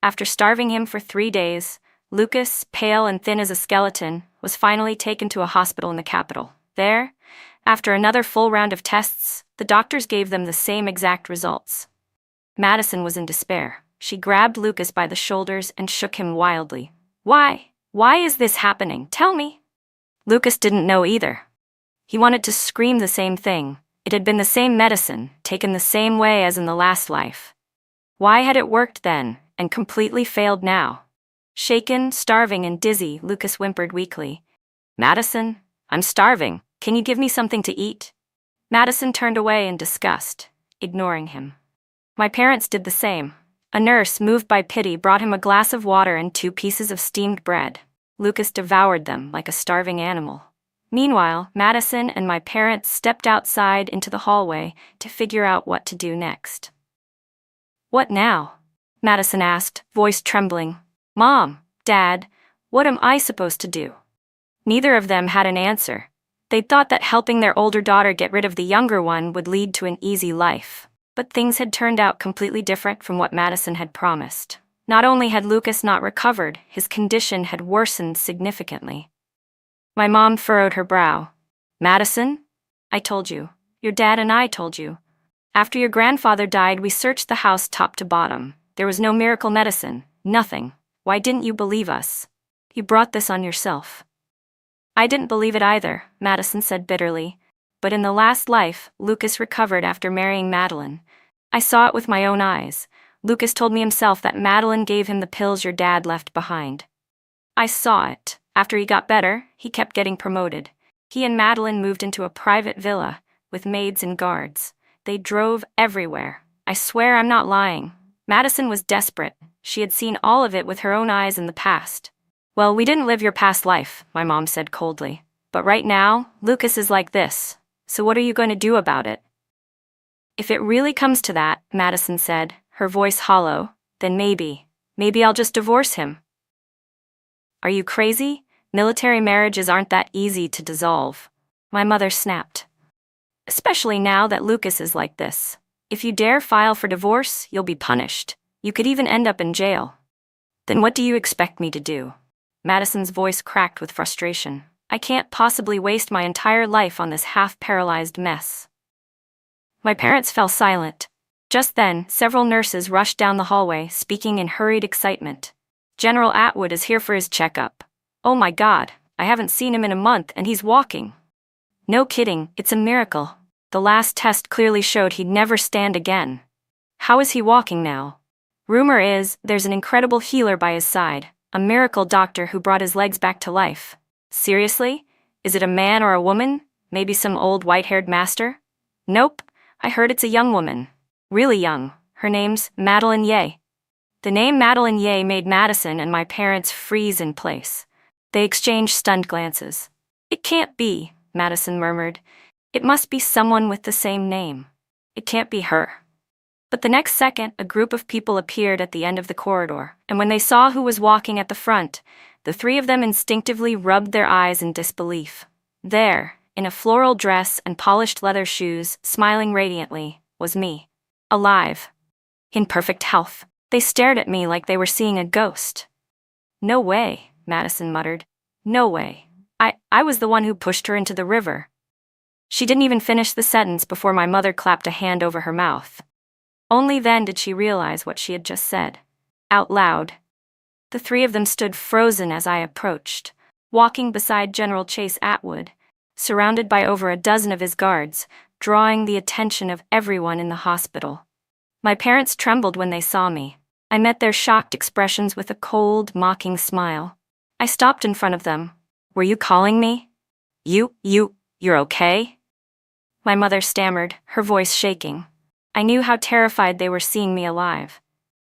After starving him for 3 days, Lucas, pale and thin as a skeleton, was finally taken to a hospital in the capital. There, after another full round of tests, the doctors gave them the same exact results. Madison was in despair. She grabbed Lucas by the shoulders and shook him wildly. "Why? Why is this happening? Tell me." Lucas didn't know either. He wanted to scream the same thing. It had been the same medicine, taken the same way as in the last life. Why had it worked then, and completely failed now? Shaken, starving, and dizzy, Lucas whimpered weakly. "Madison, I'm starving. Can you give me something to eat?" Madison turned away in disgust, ignoring him. My parents did the same. A nurse, moved by pity, brought him a glass of water and 2 pieces of steamed bread. Lucas devoured them like a starving animal. Meanwhile, Madison and my parents stepped outside into the hallway to figure out what to do next. "What now?" Madison asked, voice trembling. "Mom, Dad, what am I supposed to do?" Neither of them had an answer. They'd thought that helping their older daughter get rid of the younger one would lead to an easy life. But things had turned out completely different from what Madison had promised. Not only had Lucas not recovered, his condition had worsened significantly. My mom furrowed her brow. "Madison? I told you. Your dad and I told you. After your grandfather died, we searched the house top to bottom. There was no miracle medicine. Nothing. Why didn't you believe us? You brought this on yourself." "I didn't believe it either," Madison said bitterly. "But in the last life, Lucas recovered after marrying Madeline. I saw it with my own eyes. Lucas told me himself that Madeline gave him the pills your dad left behind. I saw it. After he got better, he kept getting promoted. He and Madeline moved into a private villa, with maids and guards. They drove everywhere. I swear I'm not lying." Madison was desperate. She had seen all of it with her own eyes in the past. "Well, we didn't live your past life," my mom said coldly. "But right now, Lucas is like this. So what are you going to do about it?" "If it really comes to that," Madison said, her voice hollow, "then maybe I'll just divorce him." "Are you crazy? Military marriages aren't that easy to dissolve," my mother snapped. "Especially now that Lucas is like this. If you dare file for divorce, you'll be punished. You could even end up in jail." "Then what do you expect me to do?" Madison's voice cracked with frustration. "I can't possibly waste my entire life on this half-paralyzed mess." My parents fell silent. Just then, several nurses rushed down the hallway, speaking in hurried excitement. "General Atwood is here for his checkup. Oh my God, I haven't seen him in a month and he's walking." "No kidding, it's a miracle. The last test clearly showed he'd never stand again." "How is he walking now?" "Rumor is, there's an incredible healer by his side, a miracle doctor who brought his legs back to life." "Seriously? Is it a man or a woman? Maybe some old white-haired master?" "Nope. I heard it's a young woman. Really young. Her name's Madeline Ye. The name Madeline Ye made Madison and my parents freeze in place. They exchanged stunned glances. It can't be, Madison murmured. It must be someone with the same name. It can't be her. But the next second, a group of people appeared at the end of the corridor, and when they saw who was walking at the front, the three of them instinctively rubbed their eyes in disbelief. There, in a floral dress and polished leather shoes, smiling radiantly, was me. Alive. In perfect health. They stared at me like they were seeing a ghost. No way, Madison muttered. No way. I was the one who pushed her into the river. She didn't even finish the sentence before my mother clapped a hand over her mouth. Only then did she realize what she had just said. Out loud. The three of them stood frozen as I approached, walking beside General Chase Atwood, surrounded by over a dozen of his guards, drawing the attention of everyone in the hospital. My parents trembled when they saw me. I met their shocked expressions with a cold, mocking smile. I stopped in front of them. Were you calling me? You're okay? My mother stammered, her voice shaking. I knew how terrified they were seeing me alive.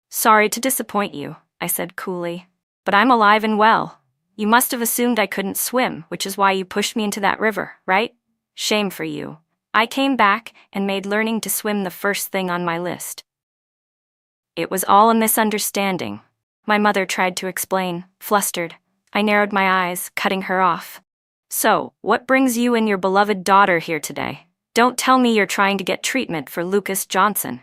Sorry to disappoint you, I said coolly. But I'm alive and well. You must have assumed I couldn't swim, which is why you pushed me into that river, right? Shame for you. I came back and made learning to swim the first thing on my list. It was all a misunderstanding. My mother tried to explain, flustered. I narrowed my eyes, cutting her off. So, what brings you and your beloved daughter here today? Don't tell me you're trying to get treatment for Lucas Johnson.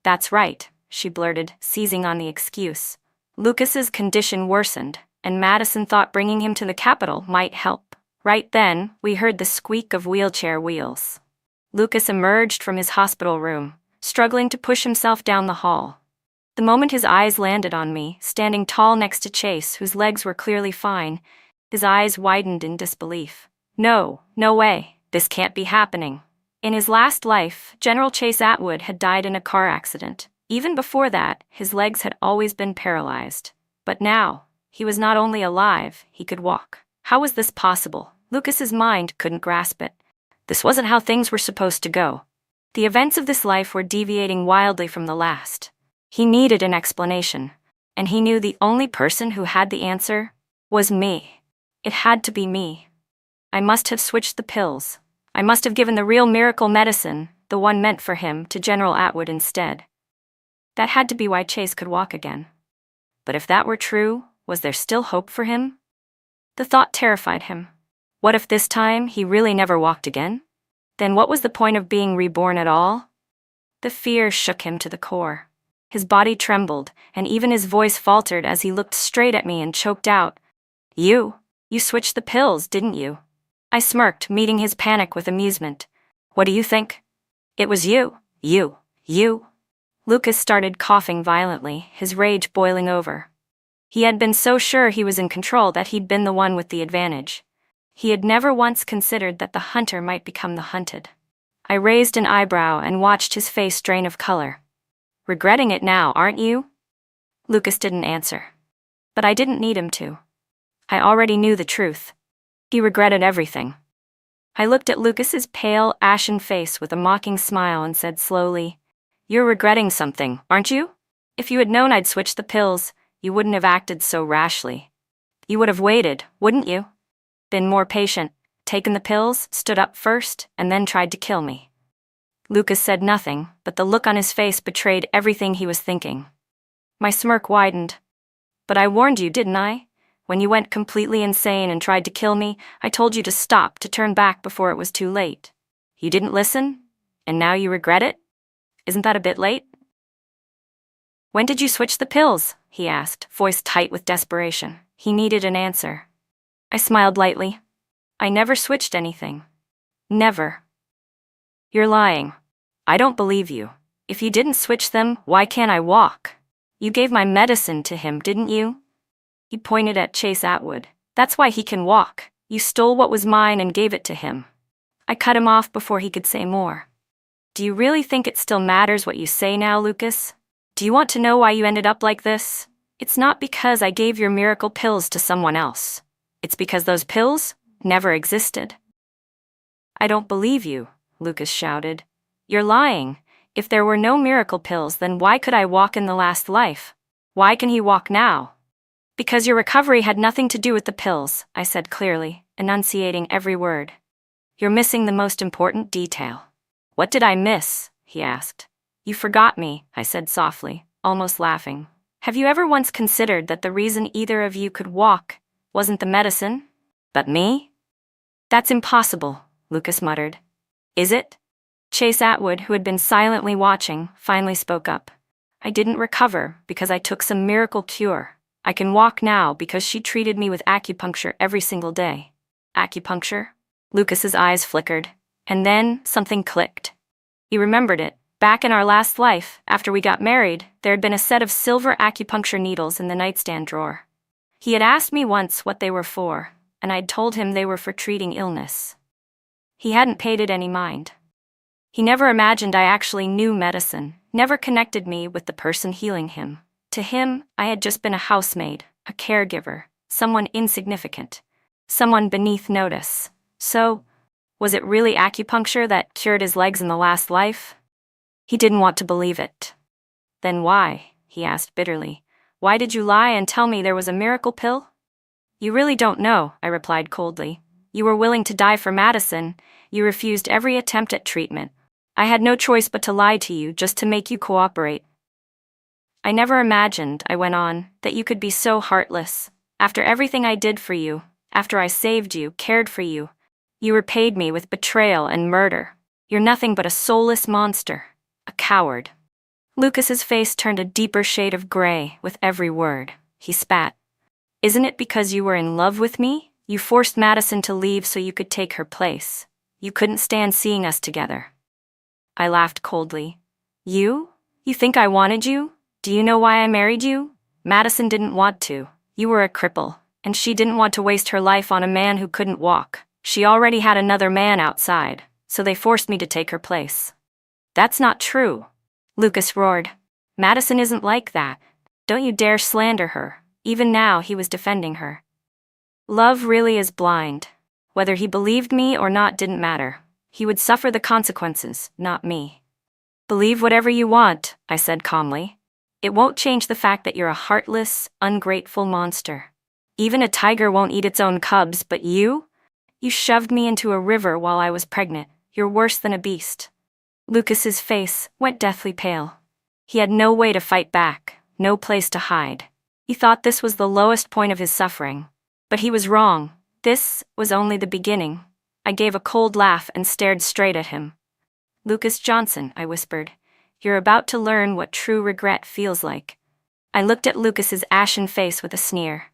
That's right, she blurted, seizing on the excuse. Lucas's condition worsened, and Madison thought bringing him to the Capitol might help. Right then, we heard the squeak of wheelchair wheels. Lucas emerged from his hospital room, struggling to push himself down the hall. The moment his eyes landed on me, standing tall next to Chase, whose legs were clearly fine, his eyes widened in disbelief. No way, this can't be happening. In his last life, General Chase Atwood had died in a car accident. Even before that, his legs had always been paralyzed. But now, he was not only alive, he could walk. How was this possible? Lucas's mind couldn't grasp it. This wasn't how things were supposed to go. The events of this life were deviating wildly from the last. He needed an explanation, and he knew the only person who had the answer was me. It had to be me. I must have switched the pills. I must have given the real miracle medicine, the one meant for him, to General Atwood instead. That had to be why Chase could walk again. But if that were true, was there still hope for him? The thought terrified him. What if this time he really never walked again? Then what was the point of being reborn at all? The fear shook him to the core. His body trembled, and even his voice faltered as he looked straight at me and choked out, You switched the pills, didn't you? I smirked, meeting his panic with amusement. What do you think? It was you. Lucas started coughing violently, his rage boiling over. He had been so sure he was in control that he'd been the one with the advantage. He had never once considered that the hunter might become the hunted. I raised an eyebrow and watched his face drain of color. Regretting it now, aren't you? Lucas didn't answer. But I didn't need him to. I already knew the truth. He regretted everything. I looked at Lucas's pale, ashen face with a mocking smile and said slowly, You're regretting something, aren't you? If you had known I'd switched the pills, you wouldn't have acted so rashly. You would have waited, wouldn't you? Been more patient, taken the pills, stood up first, and then tried to kill me. Lucas said nothing, but the look on his face betrayed everything he was thinking. My smirk widened. But I warned you, didn't I? When you went completely insane and tried to kill me, I told you to stop, to turn back before it was too late. You didn't listen? And now you regret it? Isn't that a bit late? When did you switch the pills? He asked, voice tight with desperation. He needed an answer. I smiled lightly. I never switched anything. Never. You're lying. I don't believe you. If you didn't switch them, why can't I walk? You gave my medicine to him, didn't you? He pointed at Chase Atwood. That's why he can walk. You stole what was mine and gave it to him. I cut him off before he could say more. Do you really think it still matters what you say now, Lucas? Do you want to know why you ended up like this? It's not because I gave your miracle pills to someone else. It's because those pills never existed. I don't believe you, Lucas shouted. You're lying. If there were no miracle pills, then why could I walk in the last life? Why can he walk now? Because your recovery had nothing to do with the pills, I said clearly, enunciating every word. You're missing the most important detail. What did I miss? He asked. You forgot me, I said softly, almost laughing. Have you ever once considered that the reason either of you could walk wasn't the medicine, but me? That's impossible, Lucas muttered. Is it? Chase Atwood, who had been silently watching, finally spoke up. I didn't recover because I took some miracle cure. I can walk now because she treated me with acupuncture every single day. Acupuncture? Lucas's eyes flickered, and then something clicked. He remembered it. Back in our last life, after we got married, there had been a set of silver acupuncture needles in the nightstand drawer. He had asked me once what they were for, and I'd told him they were for treating illness. He hadn't paid it any mind. He never imagined I actually knew medicine, never connected me with the person healing him. To him, I had just been a housemaid, a caregiver, someone insignificant, someone beneath notice. So, was it really acupuncture that cured his legs in the last life? He didn't want to believe it. Then why? He asked bitterly. Why did you lie and tell me there was a miracle pill? You really don't know, I replied coldly. You were willing to die for Madison. You refused every attempt at treatment. I had no choice but to lie to you just to make you cooperate. I never imagined, I went on, that you could be so heartless. After everything I did for you, after I saved you, cared for you, you repaid me with betrayal and murder. You're nothing but a soulless monster. A coward. Lucas's face turned a deeper shade of gray with every word. He spat. Isn't it because you were in love with me? You forced Madison to leave so you could take her place. You couldn't stand seeing us together. I laughed coldly. You? You think I wanted you? Do you know why I married you? Madison didn't want to. You were a cripple, and she didn't want to waste her life on a man who couldn't walk. She already had another man outside, so they forced me to take her place. That's not true, Lucas roared. Madison isn't like that. Don't you dare slander her. Even now, he was defending her. Love really is blind. Whether he believed me or not didn't matter. He would suffer the consequences, not me. Believe whatever you want, I said calmly. It won't change the fact that you're a heartless, ungrateful monster. Even a tiger won't eat its own cubs, but you? You shoved me into a river while I was pregnant. You're worse than a beast. Lucas's face went deathly pale. He had no way to fight back, no place to hide. He thought this was the lowest point of his suffering. But he was wrong. This was only the beginning. I gave a cold laugh and stared straight at him. Lucas Johnson, I whispered, you're about to learn what true regret feels like. I looked at Lucas's ashen face with a sneer.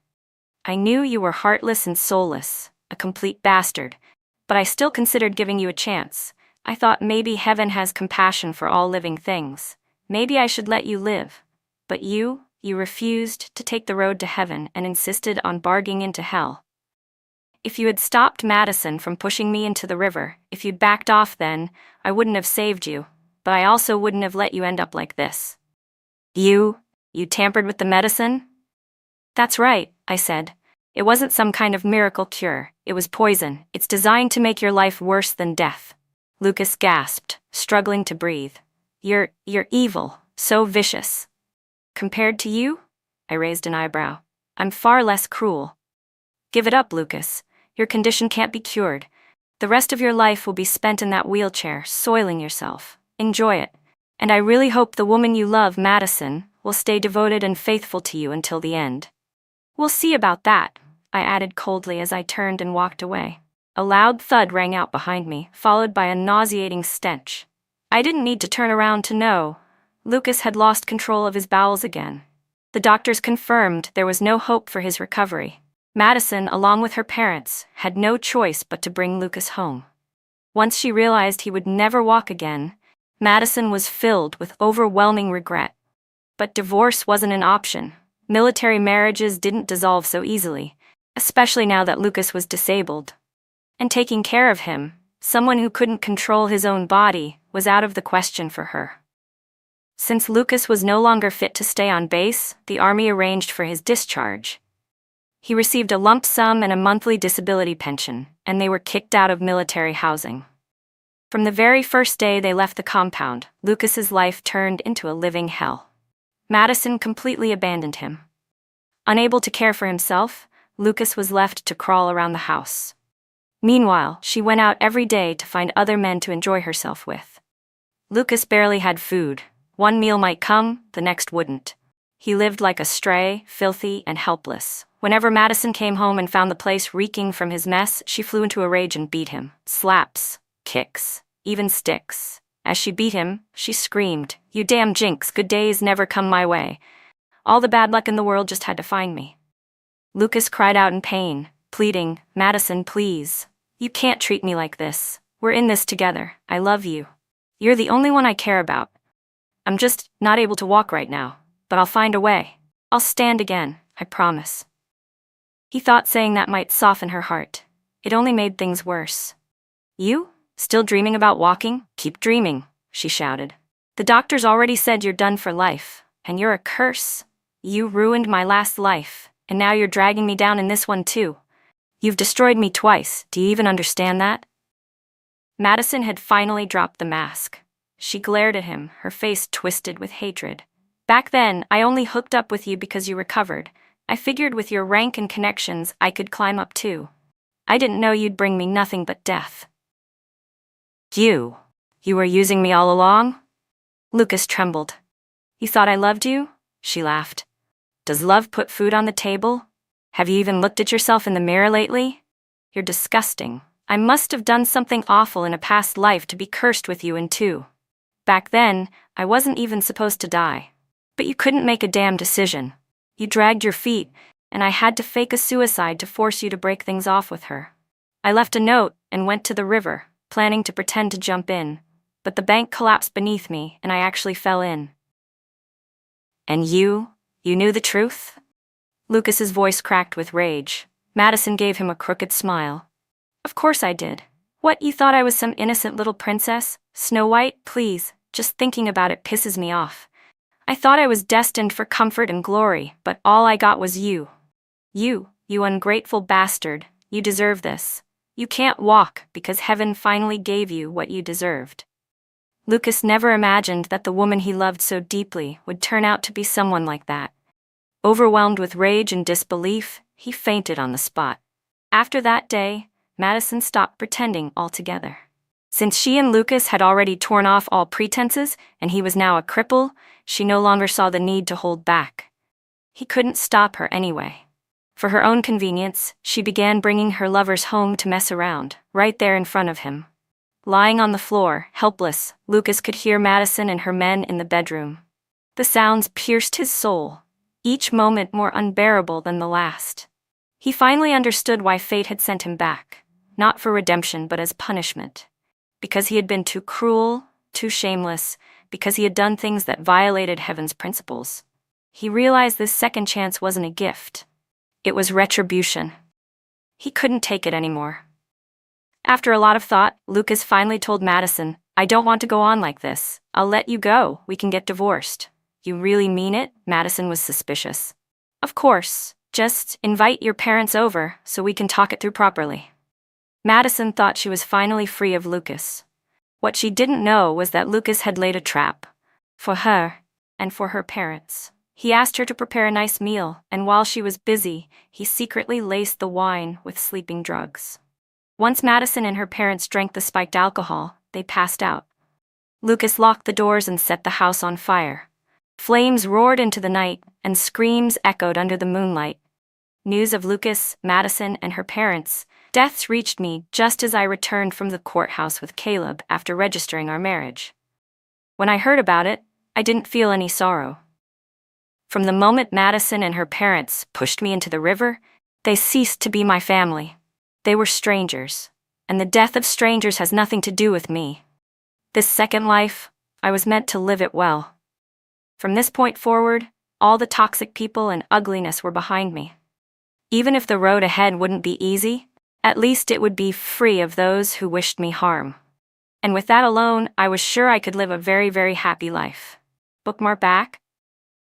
I knew you were heartless and soulless, a complete bastard, but I still considered giving you a chance. I thought maybe heaven has compassion for all living things. Maybe I should let you live. But you refused to take the road to heaven and insisted on barging into hell. If you had stopped Madison from pushing me into the river, if you'd backed off then, I wouldn't have saved you, but I also wouldn't have let you end up like this. You tampered with the medicine? That's right, I said. It wasn't some kind of miracle cure. It was poison. It's designed to make your life worse than death. Lucas gasped, struggling to breathe. You're evil, so vicious. Compared to you? I raised an eyebrow. I'm far less cruel. Give it up, Lucas. Your condition can't be cured. The rest of your life will be spent in that wheelchair, soiling yourself. Enjoy it. And I really hope the woman you love, Madison, will stay devoted and faithful to you until the end. We'll see about that, I added coldly as I turned and walked away. A loud thud rang out behind me, followed by a nauseating stench. I didn't need to turn around to know. Lucas had lost control of his bowels again. The doctors confirmed there was no hope for his recovery. Madison, along with her parents, had no choice but to bring Lucas home. Once she realized he would never walk again, Madison was filled with overwhelming regret. But divorce wasn't an option. Military marriages didn't dissolve so easily, especially now that Lucas was disabled. And taking care of him, someone who couldn't control his own body, was out of the question for her. Since Lucas was no longer fit to stay on base, the Army arranged for his discharge. He received a lump sum and a monthly disability pension, and they were kicked out of military housing. From the very first day they left the compound, Lucas's life turned into a living hell. Madison completely abandoned him. Unable to care for himself, Lucas was left to crawl around the house. Meanwhile, she went out every day to find other men to enjoy herself with. Lucas barely had food. One meal might come, the next wouldn't. He lived like a stray, filthy, and helpless. Whenever Madison came home and found the place reeking from his mess, she flew into a rage and beat him. Slaps, kicks, even sticks. As she beat him, she screamed, "You damn jinx, good days never come my way. All the bad luck in the world just had to find me." Lucas cried out in pain, pleading, "Madison, please. You can't treat me like this. We're in this together. I love you. You're the only one I care about. I'm just not able to walk right now, but I'll find a way. I'll stand again, I promise." He thought saying that might soften her heart. It only made things worse. "You? Still dreaming about walking? Keep dreaming," she shouted. "The doctors already said you're done for life, and you're a curse. You ruined my last life, and now you're dragging me down in this one too. You've destroyed me twice, do you even understand that?" Madison had finally dropped the mask. She glared at him, her face twisted with hatred. "Back then, I only hooked up with you because you recovered. I figured with your rank and connections, I could climb up too. I didn't know you'd bring me nothing but death." You were using me all along?" Lucas trembled. "You thought I loved you?" she laughed. "Does love put food on the table? Have you even looked at yourself in the mirror lately? You're disgusting. I must have done something awful in a past life to be cursed with you in two. Back then, I wasn't even supposed to die. But you couldn't make a damn decision. You dragged your feet, and I had to fake a suicide to force you to break things off with her. I left a note and went to the river, planning to pretend to jump in, but the bank collapsed beneath me and I actually fell in." "And you knew the truth?" Lucas's voice cracked with rage. Madison gave him a crooked smile. "Of course I did. What, you thought I was some innocent little princess? Snow White, please, just thinking about it pisses me off. I thought I was destined for comfort and glory, but all I got was you. You ungrateful bastard, you deserve this. You can't walk because heaven finally gave you what you deserved." Lucas never imagined that the woman he loved so deeply would turn out to be someone like that. Overwhelmed with rage and disbelief, he fainted on the spot. After that day, Madison stopped pretending altogether. Since she and Lucas had already torn off all pretenses and he was now a cripple, she no longer saw the need to hold back. He couldn't stop her anyway. For her own convenience, she began bringing her lovers home to mess around, right there in front of him. Lying on the floor, helpless, Lucas could hear Madison and her men in the bedroom. The sounds pierced his soul, each moment more unbearable than the last. He finally understood why fate had sent him back, not for redemption but as punishment. Because he had been too cruel, too shameless, because he had done things that violated heaven's principles. He realized this second chance wasn't a gift. It was retribution. He couldn't take it anymore. After a lot of thought, Lucas finally told Madison, "I don't want to go on like this. I'll let you go. We can get divorced." "You really mean it?" Madison was suspicious. "Of course. Just invite your parents over so we can talk it through properly." Madison thought she was finally free of Lucas. What she didn't know was that Lucas had laid a trap. For her, and for her parents. He asked her to prepare a nice meal, and while she was busy, he secretly laced the wine with sleeping drugs. Once Madison and her parents drank the spiked alcohol, they passed out. Lucas locked the doors and set the house on fire. Flames roared into the night, and screams echoed under the moonlight. News of Lucas, Madison, and her parents' deaths reached me just as I returned from the courthouse with Caleb after registering our marriage. When I heard about it, I didn't feel any sorrow. From the moment Madison and her parents pushed me into the river, they ceased to be my family. They were strangers, and the death of strangers has nothing to do with me. This second life, I was meant to live it well. From this point forward, all the toxic people and ugliness were behind me. Even if the road ahead wouldn't be easy, at least it would be free of those who wished me harm. And with that alone, I was sure I could live a very, very happy life. Bookmark back.